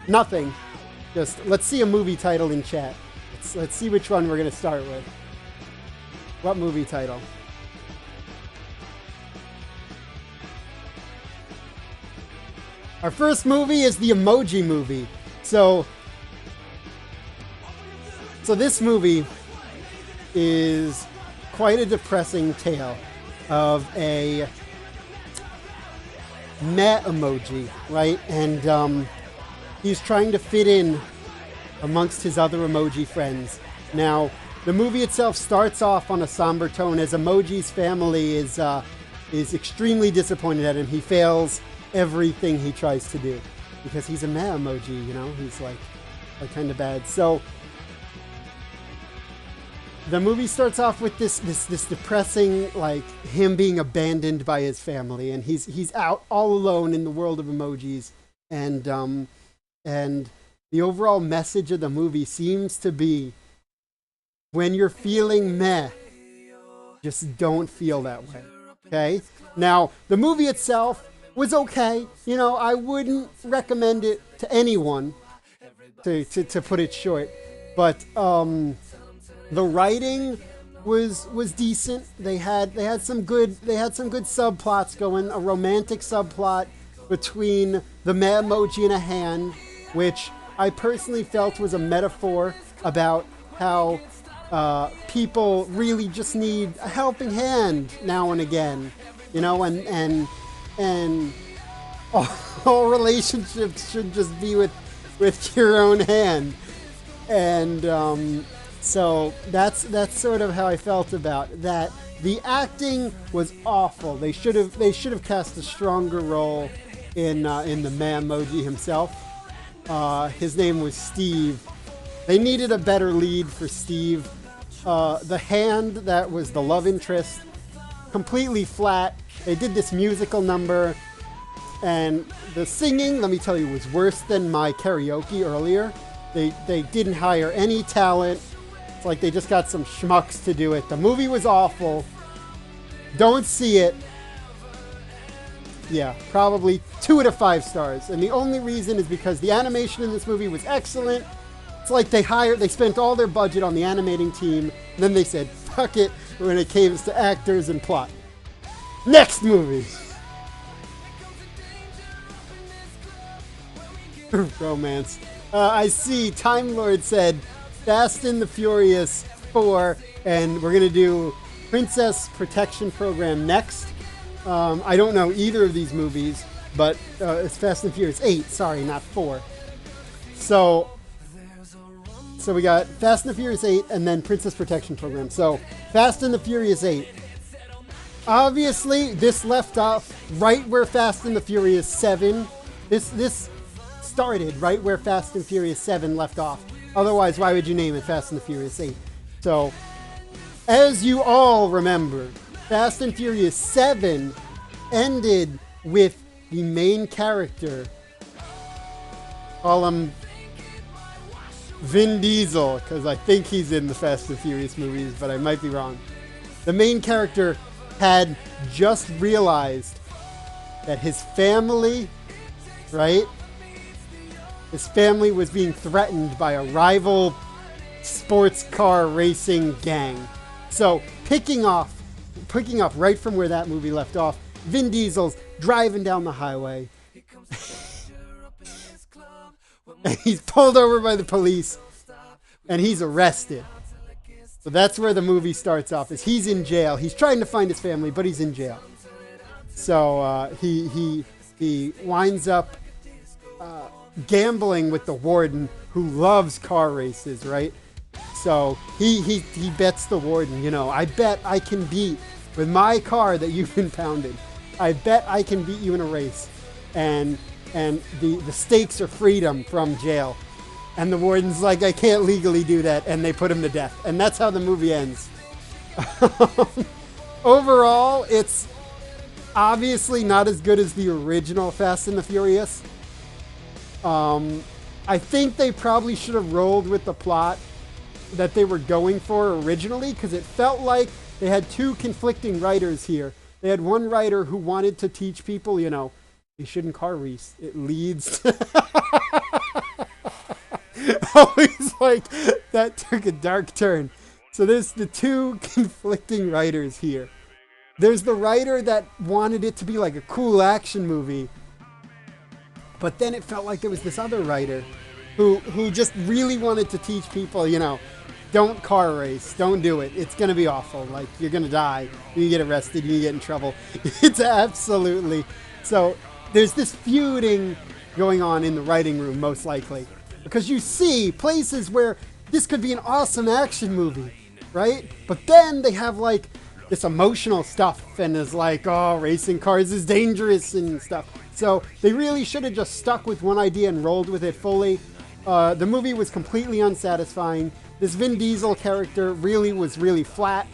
Nothing. Just let's see a movie title in chat. Let's see which one we're gonna start with. What movie title? Our first movie is the Emoji Movie. So this movie is quite a depressing tale of a meh emoji, right? And he's trying to fit in amongst his other emoji friends. Now, the movie itself starts off on a somber tone as Emoji's family is extremely disappointed at him. He fails everything he tries to do because he's a meh emoji, you know? He's like kind of bad. So the movie starts off with this depressing, like him being abandoned by his family, and he's out all alone in the world of emojis, and the overall message of the movie seems to be, when you're feeling meh, just don't feel that way. Okay? Now, the movie itself was okay. You know, I wouldn't recommend it to anyone, to put it short, but the writing was decent. They had some good subplots going. A romantic subplot between the meh emoji and a hand, which I personally felt was a metaphor about how people really just need a helping hand now and again, you know, and all relationships should just be with your own hand, and so that's sort of how I felt about that. The acting was awful. They should have cast a stronger role in the meh emoji himself. His name was Steve. They needed a better lead for Steve. The hand that was the love interest, completely flat. They did this musical number, and the singing, let me tell you, was worse than my karaoke earlier. They didn't hire any talent. It's like they just got some schmucks to do it. The movie was awful. Don't see it. Yeah, probably 2 out of 5 stars. And the only reason is because the animation in this movie was excellent. It's like they spent all their budget on the animating team, and then they said, fuck it, when it came to actors and plot. Next movie. Romance. I see Time Lord said Fast and the Furious 4, and we're going to do Princess Protection Program next. I don't know either of these movies, but it's Fast and Furious 8, sorry, not 4. So we got Fast and the Furious 8 and then Princess Protection Program. So Fast and the Furious 8. Obviously, this left off right where Fast and the Furious 7. This started right where Fast and Furious 7 left off. Otherwise, why would you name it Fast and the Furious 8? So, as you all remember, Fast and Furious 7 ended with the main character, call him Vin Diesel, because I think he's in the Fast and Furious movies, but I might be wrong. The main character had just realized that his family, right? His family was being threatened by a rival sports car racing gang. So, picking up right from where that movie left off, Vin Diesel's driving down the highway. And he's pulled over by the police, and he's arrested. So that's where the movie starts off, is he's in jail. He's trying to find his family, but he's in jail. So he winds up gambling with the warden, who loves car races, right? So he bets the warden, you know, I bet I can beat, with my car that you've impounded, I bet I can beat you in a race. And the stakes are freedom from jail. And the warden's like, I can't legally do that, and they put him to death. And that's how the movie ends. Overall, it's obviously not as good as the original Fast and the Furious. I think they probably should have rolled with the plot that they were going for originally, because it felt like they had two conflicting writers here. They had one writer who wanted to teach people, you know, you shouldn't car race. It leads to always like, that took a dark turn. So there's the two conflicting writers here. There's the writer that wanted it to be like a cool action movie, but then it felt like there was this other writer who just really wanted to teach people, don't car race, don't do it. It's going to be awful. Like, you're going to die. You get arrested. You get in trouble. It's absolutely... So there's this feuding going on in the writing room, most likely. Because you see places where this could be an awesome action movie, right? But then they have, like, this emotional stuff and is like, oh, racing cars is dangerous and stuff. So they really should have just stuck with one idea and rolled with it fully. The movie was completely unsatisfying. This Vin Diesel character was really flat.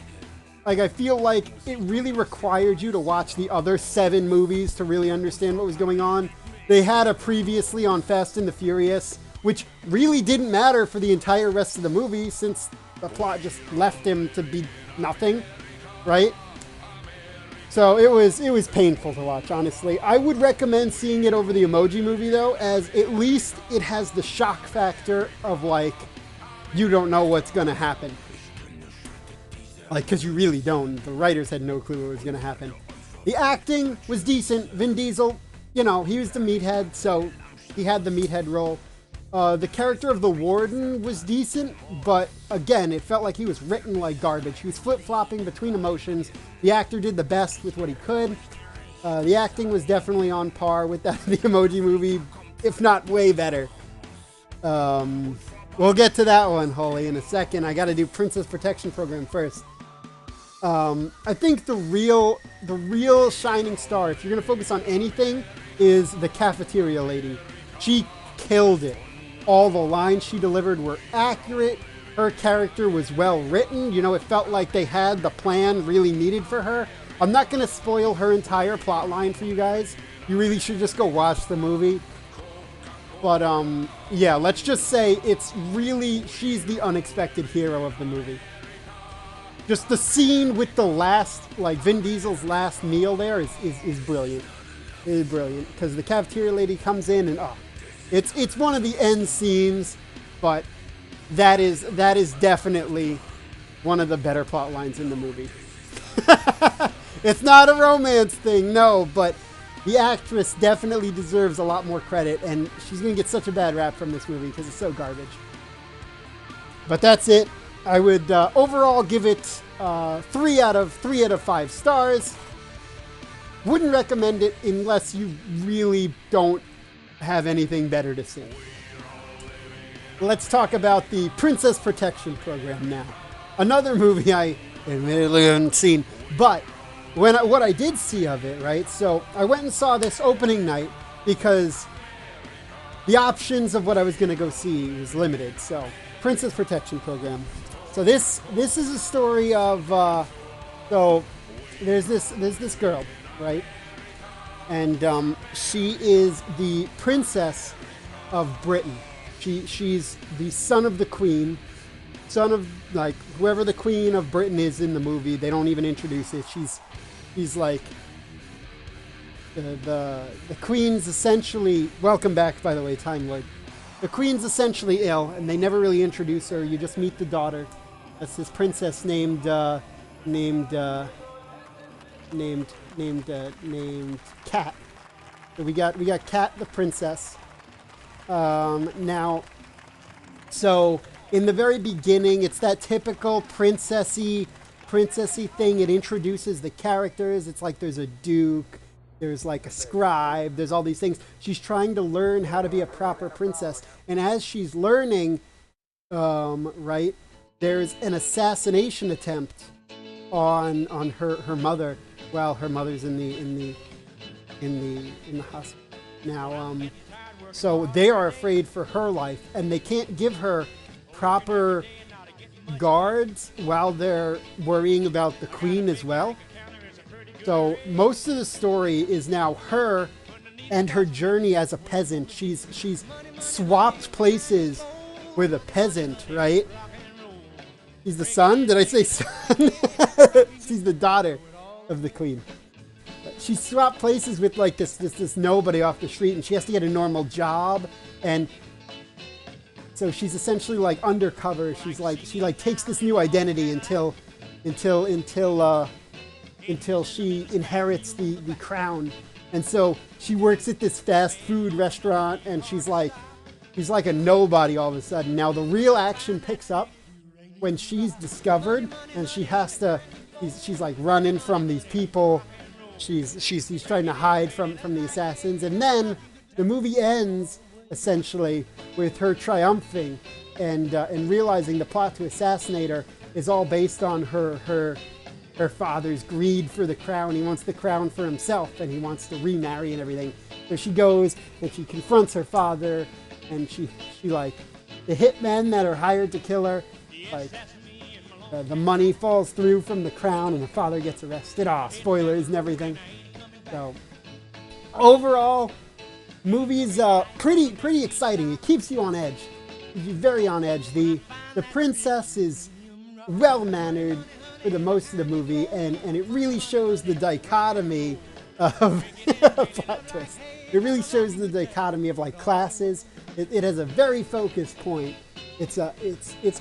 Like, I feel like it really required you to watch the other 7 movies to really understand what was going on. They had a previously on Fast and the Furious, which really didn't matter for the entire rest of the movie since the plot just left him to be nothing, right? So it was painful to watch, honestly. I would recommend seeing it over the Emoji Movie, though, as at least it has the shock factor of, like, you don't know what's going to happen. Like, because you really don't. The writers had no clue what was going to happen. The acting was decent. Vin Diesel, he was the meathead, so he had the meathead role. The character of the Warden was decent, but again, it felt like he was written like garbage. He was flip-flopping between emotions. The actor did the best with what he could. The acting was definitely on par with that of the Emoji Movie, if not way better. We'll get to that one, Holly, in a second. I got to do Princess Protection Program first. I think the real shining star, if you're going to focus on anything, is the cafeteria lady. She killed it. All the lines she delivered were accurate. Her character was well written. It felt like they had the plan really needed for her. I'm not going to spoil her entire plot line for you guys. You really should just go watch the movie. But, yeah, let's just say she's the unexpected hero of the movie. Just the scene with the Vin Diesel's last meal there is brilliant. It is brilliant. Because the cafeteria lady comes in and, it's one of the end scenes, but that is definitely one of the better plot lines in the movie. It's not a romance thing, no, but the actress definitely deserves a lot more credit, and she's going to get such a bad rap from this movie because it's so garbage. But that's it. I would overall give it 3 out of 5 stars. Wouldn't recommend it unless you really don't have anything better to see. Let's talk about the Princess Protection Program now. Another movie I admittedly haven't seen, but what I did see of it, right? So I went and saw this opening night because the options of what I was going to go see was limited. So Princess Protection Program. So this is a story of so there's this girl, right? And she is the princess of Britain. She's the son of the queen, son of, like, whoever the queen of Britain is in the movie. They don't even introduce it. She's like the queen's essentially, welcome back, by the way, Time Lord. The queen's essentially ill, and they never really introduce her. You just meet the daughter. That's this princess named Cat. So we got Cat the princess. Now, so in the very beginning, it's that typical princessy thing. It introduces the characters. It's like there's a duke, there's like a scribe, there's all these things. She's trying to learn how to be a proper princess, and as she's learning, right, there's an assassination attempt on her mother while her mother's in the hospital. Now, so they are afraid for her life, and they can't give her proper guards while they're worrying about the queen as well. So most of the story is now her and her journey as a peasant. She's swapped places with a peasant, right? She's the son? Did I say son? She's the daughter of the queen. She swapped places with like this nobody off the street, and she has to get a normal job. And so she's essentially like undercover. She like takes this new identity until she inherits the crown. And so she works at this fast food restaurant, and she's like a nobody all of a sudden. Now the real action picks up when she's discovered, and she's like running from these people. She's trying to hide from the assassins, and then the movie ends essentially with her triumphing and realizing the plot to assassinate her is all based on her father's greed for the crown. He wants the crown for himself, and he wants to remarry and everything. So she goes and she confronts her father, and she like the hitmen that are hired to kill her, like the money falls through from the crown, and the father gets arrested. Spoilers and everything. So overall, movie's pretty exciting. It keeps you on edge. You're very on edge. The princess is well mannered for the most of the movie, and it really shows the dichotomy of plot twist. It really shows the dichotomy of like classes. It has a very focused point. It's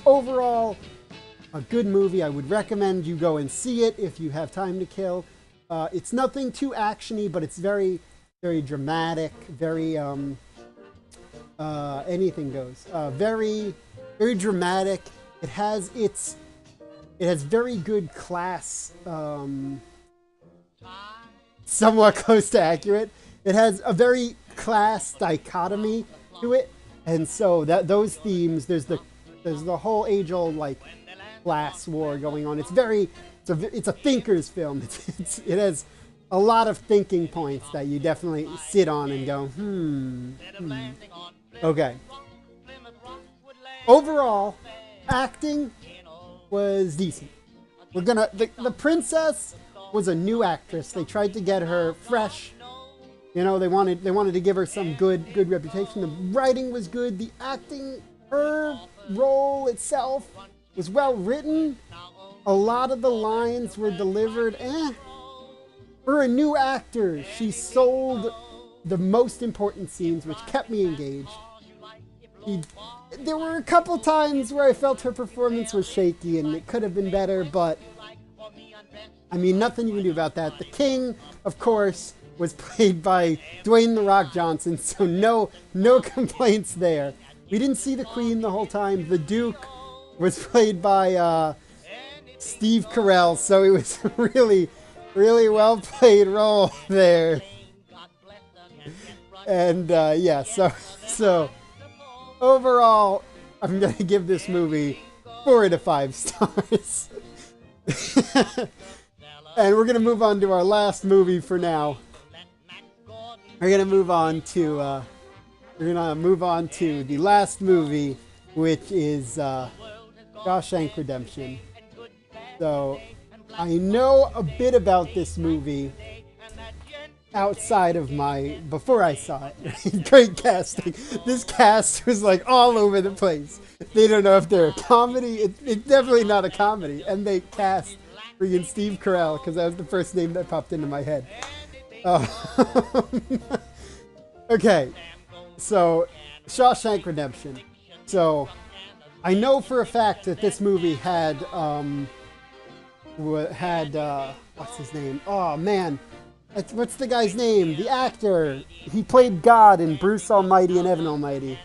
overall a good movie. I would recommend you go and see it if you have time to kill. It's nothing too actiony, but it's very dramatic. Very anything goes. Very dramatic. It has very good class, somewhat close to accurate. It has a very class dichotomy to it, and so those themes, there's the whole age-old like class war going on. It's a thinker's film. It has a lot of thinking points that you definitely sit on and go, Okay. Overall, acting was decent. The princess was a new actress. They tried to get her fresh. You know, they wanted to give her some good reputation. The writing was good. The acting, her role itself was well written. A lot of the lines were delivered. For a new actor, she sold the most important scenes, which kept me engaged. There were a couple times where I felt her performance was shaky and it could have been better, but I mean, nothing you can do about that. The king, of course, was played by Dwayne "The Rock" Johnson, so no complaints there. We didn't see the queen the whole time. The duke was played by Steve Carell, so it was really well played role there. And yeah, so overall, I'm going to give this movie 4 out of 5 stars. And we're going to move on to our last movie for now. We're going to move on to the last movie, which is Shawshank Redemption. So I know a bit about this movie outside of before I saw it. Great casting. This cast was like all over the place. They don't know if they're a comedy. It's definitely not a comedy. And they cast freaking Steve Carell, because that was the first name that popped into my head. Okay, so Shawshank Redemption. So I know for a fact that this movie had what's his name? Oh man. What's the guy's name? The actor. He played God in Bruce Almighty and Evan Almighty.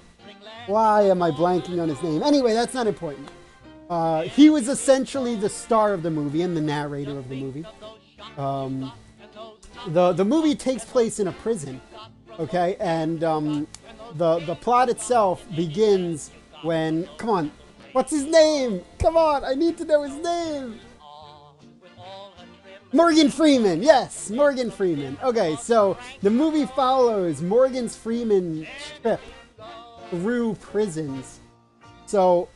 Why am I blanking on his name? Anyway, that's not important. He was essentially the star of the movie and the narrator of the movie. The movie takes place in a prison, okay? And the plot itself begins when... Come on. What's his name? Come on, I need to know his name. Morgan Freeman, yes, Morgan Freeman. Okay, so the movie follows Morgan Freeman's trip through prisons. So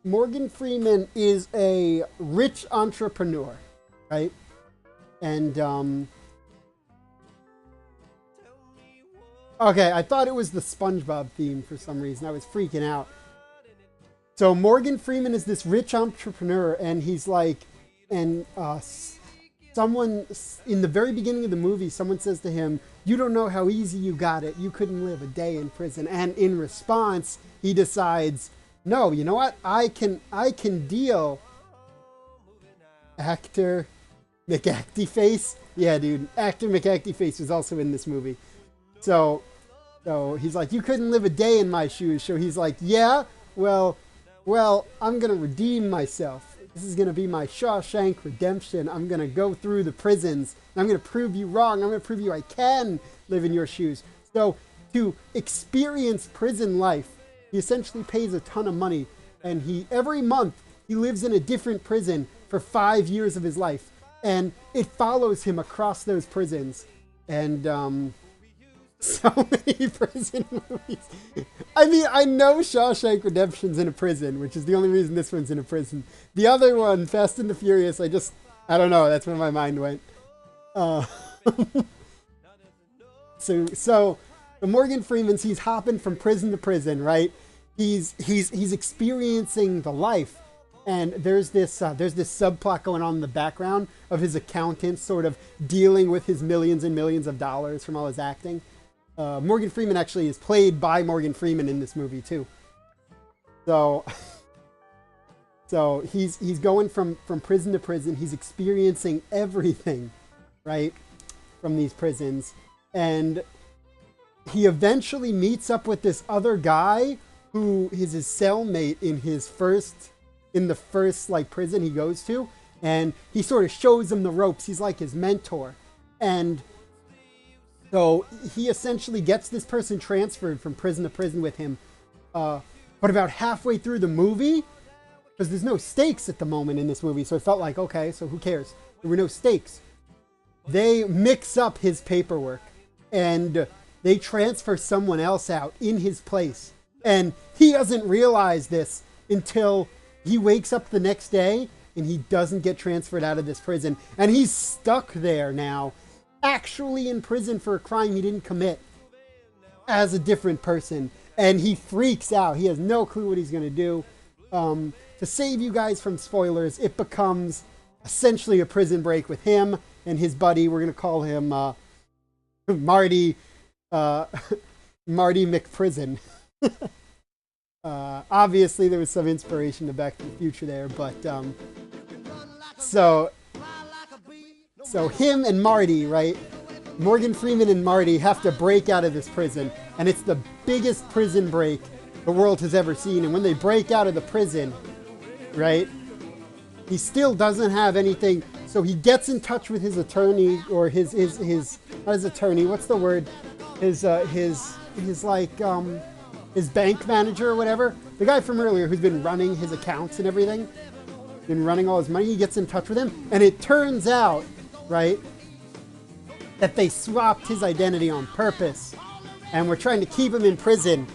Morgan Freeman is a rich entrepreneur, right? And okay, I thought it was the SpongeBob theme for some reason. I was freaking out. So Morgan Freeman is this rich entrepreneur, and he's like, and someone, in the very beginning of the movie, someone says to him, "You don't know how easy you got it. You couldn't live a day in prison." And in response, he decides No, you know what? I can deal. Actor McActyface. Yeah, dude. Actor McActyface was also in this movie. So he's like, you couldn't live a day in my shoes. So he's like, yeah, well, I'm gonna redeem myself. This is gonna be my Shawshank Redemption. I'm gonna go through the prisons. And I'm gonna prove you wrong. I'm gonna prove you I can live in your shoes. So to experience prison life, he essentially pays a ton of money, and he every month he lives in a different prison for 5 years of his life, and it follows him across those prisons. And so many prison movies. I mean, I know Shawshank Redemption's in a prison, which is the only reason this one's in a prison. The other one, Fast and the Furious, I don't know. That's where my mind went. Uh, so the Morgan Freeman's, he's hopping from prison to prison, right? He's experiencing the life, and there's this subplot going on in the background of his accountant sort of dealing with his millions and millions of dollars from all his acting. Morgan Freeman actually is played by Morgan Freeman in this movie too. So he's going from prison to prison. He's experiencing everything, right, from these prisons, and he eventually meets up with this other guy who is his cellmate in the first like prison he goes to, and he sort of shows him the ropes. He's like his mentor, and so he essentially gets this person transferred from prison to prison with him. But about halfway through the movie, because there's no stakes at the moment in this movie, so it felt like, okay, so who cares? There were no stakes. They mix up his paperwork, and they transfer someone else out in his place. And he doesn't realize this until he wakes up the next day, and he doesn't get transferred out of this prison. And he's stuck there now, actually in prison for a crime he didn't commit, as a different person. And he freaks out. He has no clue what he's going to do. To save you guys from spoilers, it becomes essentially a prison break with him and his buddy. We're going to call him Marty McPrison. Obviously, there was some inspiration to Back to the Future there, but so him and Marty, right? Morgan Freeman and Marty have to break out of this prison, and it's the biggest prison break the world has ever seen. And when they break out of the prison, right, he still doesn't have anything, so he gets in touch with his attorney, or his not his attorney, what's the word, his bank manager or whatever, the guy from earlier who's been running his accounts and everything, been running all his money. He gets in touch with him, and it turns out, right, that they swapped his identity on purpose, and we're trying to keep him in prison.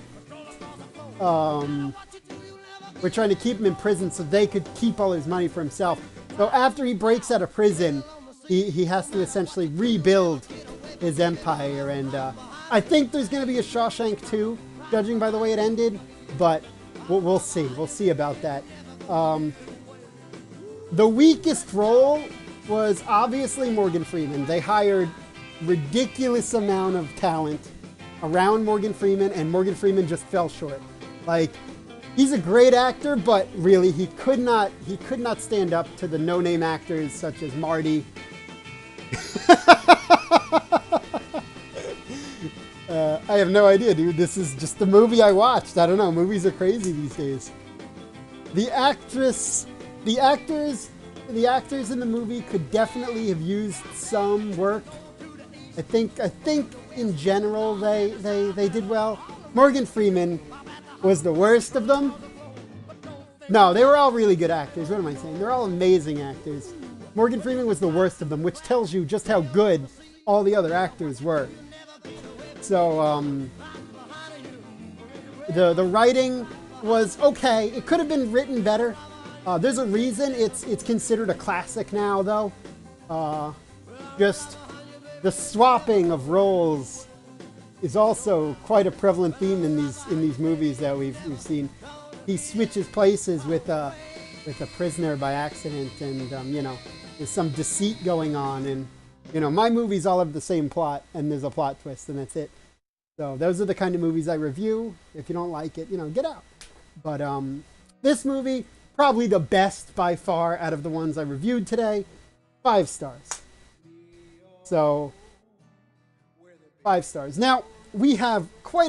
We're trying to keep him in prison so they could keep all his money for himself. So after he breaks out of prison, he has to essentially rebuild his empire. And I think there's going to be a Shawshank 2, judging by the way it ended, but we'll see. We'll see about that. The weakest role was obviously Morgan Freeman. They hired ridiculous amount of talent around Morgan Freeman, and Morgan Freeman just fell short. Like, he's a great actor, but really he could not stand up to the no-name actors such as Marty. I have no idea, dude. This is just the movie I watched. I don't know. Movies are crazy these days. The actors in the movie could definitely have used some work. I think in general they did well. Morgan Freeman was the worst of them. No, they were all really good actors. What am I saying? They're all amazing actors. Morgan Freeman was the worst of them, which tells you just how good all the other actors were. So the writing was okay. It could have been written better. There's a reason it's considered a classic now, though. Just the swapping of roles is also quite a prevalent theme in these movies that we've seen. He switches places with a prisoner by accident, and there's some deceit going on. And my movies all have the same plot, and there's a plot twist, and that's it. So those are the kind of movies I review. If you don't like it, get out. But this movie, probably the best by far out of the ones I reviewed today. 5 stars. So 5 stars. Now we have quite